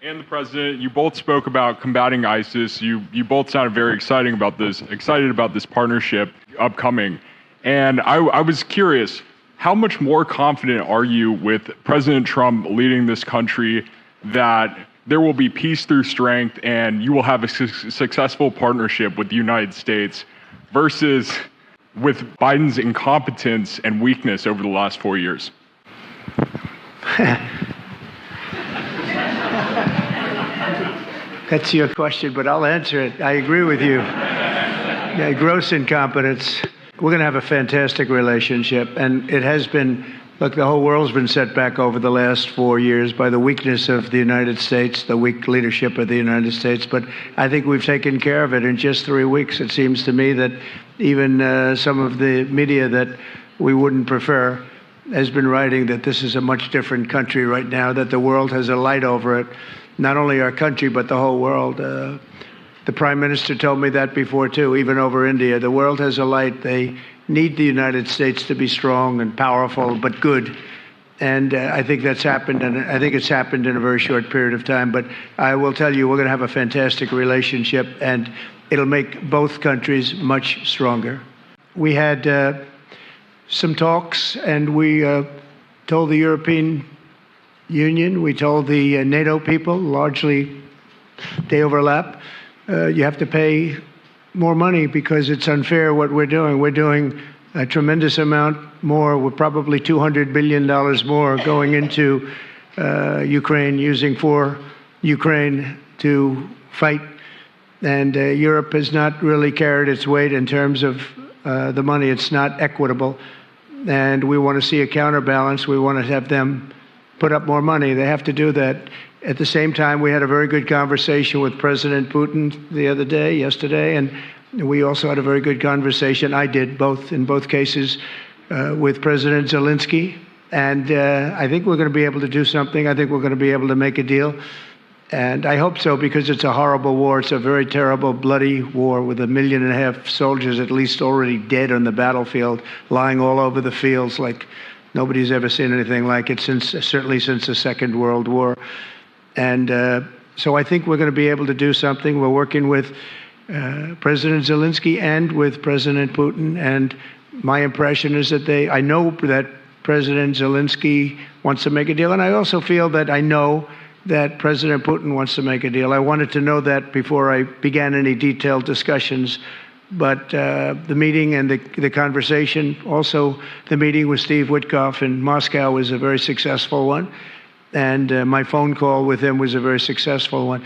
and the president, you both spoke about combating ISIS. You both sounded very excited about this partnership upcoming. And I was curious, how much more confident are you with President Trump leading this country that there will be peace through strength and you will have a successful partnership with the United States versus with Biden's incompetence and weakness over the last 4 years? That's your question, but I'll answer it. I agree with you. Yeah, gross incompetence. We're going to have a fantastic relationship, and it has been. Look, the whole world's been set back over the last 4 years by the weakness of the United States, the weak leadership of the United States. But I think we've taken care of it in just 3 weeks. It seems to me that even some of the media that we wouldn't prefer has been writing that this is a much different country right now, that the world has a light over it, not only our country, but the whole world. The Prime Minister told me that before, too, even over India. The world has a light. They need the United States to be strong and powerful, but good. And I think that's happened, and I think it's happened in a very short period of time. But I will tell you, we're going to have a fantastic relationship, and it'll make both countries much stronger. We had some talks, and we told the European Union, we told the NATO people, largely they overlap, you have to pay more money because it's unfair what we're doing. We're doing a tremendous amount more. We're probably $200 billion more going into Ukraine, using for Ukraine to fight. And Europe has not really carried its weight in terms of the money. It's not equitable. And we want to see a counterbalance. We want to have them put up more money. They have to do that. At the same time, we had a very good conversation with President Putin yesterday, and we also had a very good conversation. I did in both cases with President Zelensky. And I think we're going to be able to do something. I think we're going to be able to make a deal. And I hope so, because it's a horrible war. It's a very terrible, bloody war with 1.5 million soldiers at least already dead on the battlefield, lying all over the fields like nobody's ever seen anything like it, certainly since the Second World War. And so I think we're going to be able to do something. We're working with President Zelensky and with President Putin. And my impression is that I know that President Zelensky wants to make a deal. And I also feel that I know that President Putin wants to make a deal. I wanted to know that before I began any detailed discussions. But the meeting and the conversation, also the meeting with Steve Witkoff in Moscow, was a very successful one. And my phone call with him was a very successful one.